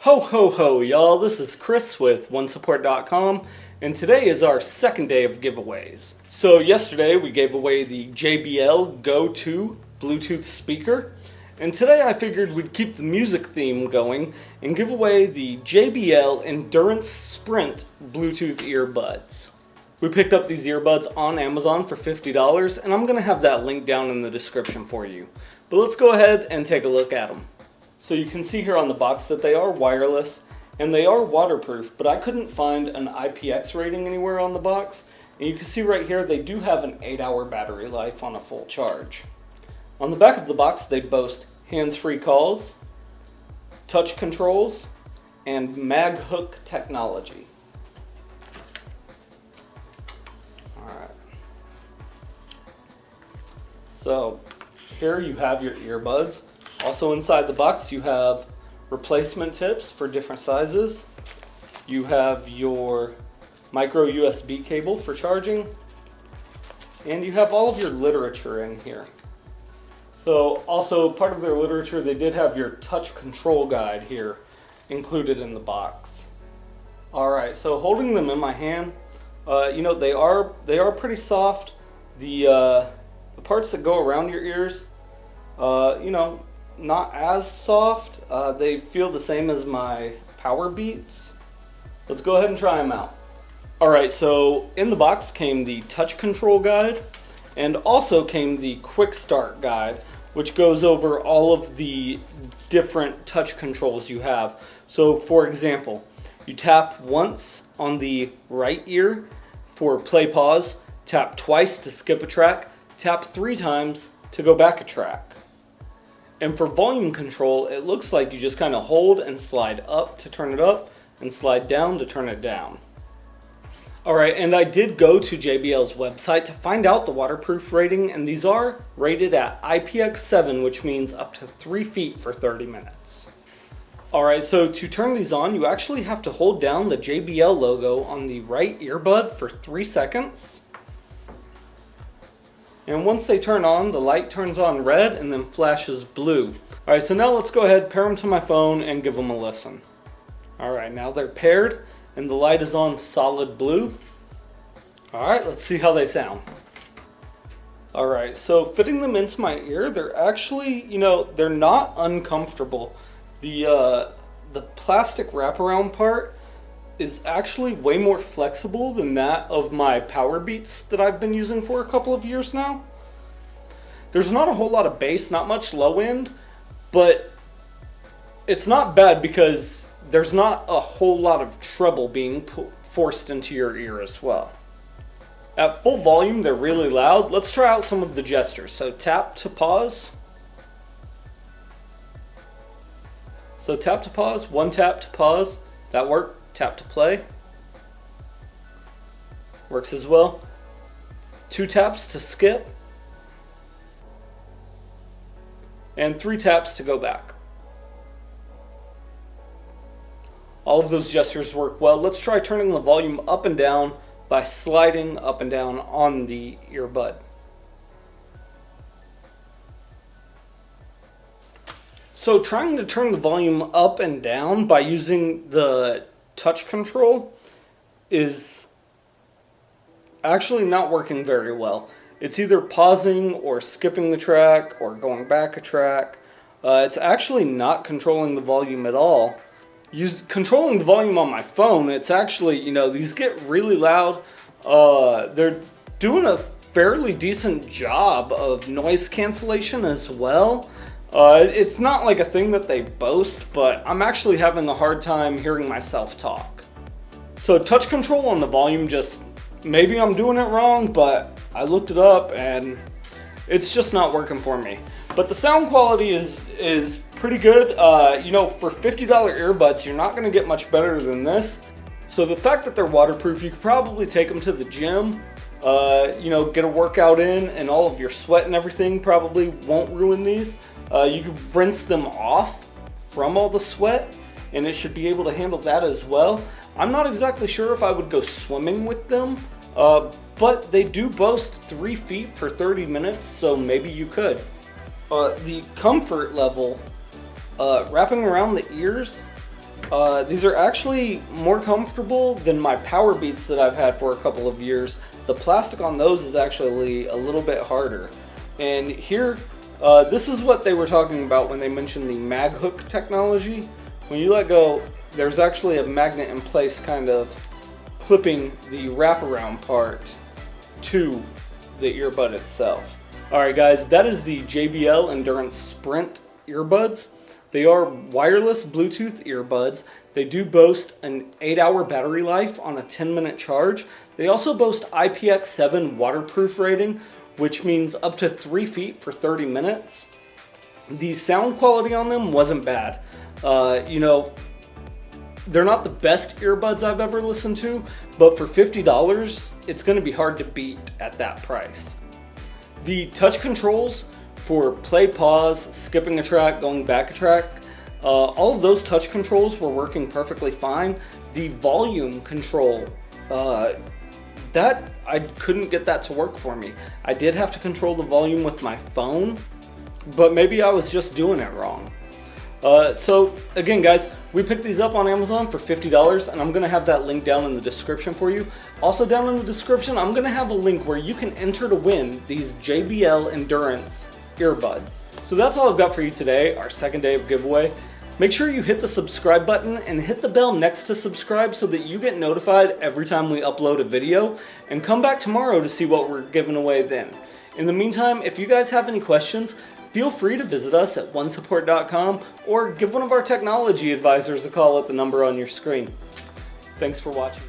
Ho ho ho y'all, this is Chris with OneSupport.com, and today is our second day of giveaways. So yesterday we gave away the JBL Go 2 Bluetooth speaker, and today I figured we'd keep the music theme going and give away the JBL Endurance Sprint Bluetooth earbuds. We picked up these earbuds on Amazon for $50, and I'm going to have that link down in the description for you. But let's go ahead and take a look at them. So you can see here on the box that they are wireless and they are waterproof, but I couldn't find an IPX rating anywhere on the box. And you can see right here they do have an 8-hour battery life on a full charge. On the back of the box they boast hands-free calls, touch controls, and mag hook technology. Alright. So here you have your earbuds. Also inside the box you have replacement tips for different sizes. You have your micro USB cable for charging. And you have all of your literature in here. So also part of their literature, they did have your touch control guide here included in the box. Alright, so holding them in my hand, they are pretty soft. The parts that go around your ears, not as soft. They feel the same as my Power Beats. Let's go ahead and try them out. Alright, so in the box came the touch control guide and also came the quick start guide, which goes over all of the different touch controls you have. So for example, you tap once on the right ear for play pause, tap twice to skip a track, tap 3 times to go back a track. And for volume control, it looks like you just kind of hold and slide up to turn it up and slide down to turn it down. Alright, and I did go to JBL's website to find out the waterproof rating, and these are rated at IPX7, which means up to 3 feet for 30 minutes. Alright, so to turn these on, you actually have to hold down the JBL logo on the right earbud for 3 seconds. And once they turn on, the light turns on red and then flashes blue. Alright, so now let's go ahead, pair them to my phone, and give them a listen. Alright, now they're paired and the light is on solid blue. Alright, let's see how they sound. Alright, so fitting them into my ear, they're actually, they're not uncomfortable. The plastic wraparound part is actually way more flexible than that of my Power Beats that I've been using for a couple of years now. There's not a whole lot of bass, not much low end, but it's not bad because there's not a whole lot of treble being forced into your ear as well. At full volume, they're really loud. Let's try out some of the gestures. So tap to pause. So tap to pause, 1 tap to pause, that worked. Tap to play. Works as well. 2 taps to skip. And 3 taps to go back. All of those gestures work well. Let's try turning the volume up and down by sliding up and down on the earbud. So trying to turn the volume up and down by using the touch control is actually not working very well. It's either pausing or skipping the track or going back a track. It's actually not controlling the volume at all. Controlling the volume on my phone, it's actually, these get really loud. They're doing a fairly decent job of noise cancellation as well. It's not like a thing that they boast, but I'm actually having a hard time hearing myself talk. So touch control on the volume, maybe I'm doing it wrong, but I looked it up and it's just not working for me. But the sound quality is pretty good. For $50 earbuds, you're not going to get much better than this. So the fact that they're waterproof, you could probably take them to the gym, get a workout in, and all of your sweat and everything probably won't ruin these. You can rinse them off from all the sweat, and it should be able to handle that as well. I'm not exactly sure if I would go swimming with them, but they do boast 3 feet for 30 minutes, so maybe you could. The comfort level, wrapping around the ears, These are actually more comfortable than my Power Beats that I've had for a couple of years. The plastic on those is actually a little bit harder. And here, this is what they were talking about when they mentioned the mag hook technology. When you let go, there's actually a magnet in place kind of clipping the wraparound part to the earbud itself. Alright guys, that is the JBL Endurance Sprint earbuds. They are wireless Bluetooth earbuds. They do boast an 8-hour battery life on a 10-minute charge. They also boast IPX7 waterproof rating, which means up to 3 feet for 30 minutes. The sound quality on them wasn't bad. You know, they're not the best earbuds I've ever listened to, but for $50, it's going to be hard to beat at that price. The touch controls for play, pause, skipping a track, going back a track, all of those touch controls were working perfectly fine. The volume control, that I couldn't get that to work for me. I did have to control the volume with my phone, but maybe I was just doing it wrong. So again guys, we picked these up on Amazon for $50, and I'm going to have that link down in the description for you. Also down in the description, I'm going to have a link where you can enter to win these JBL Endurance earbuds. So that's all I've got for you today, our second day of giveaway. Make sure you hit the subscribe button and hit the bell next to subscribe so that you get notified every time we upload a video, and come back tomorrow to see what we're giving away then. In the meantime, if you guys have any questions, feel free to visit us at OneSupport.com or give one of our technology advisors a call at the number on your screen. Thanks for watching.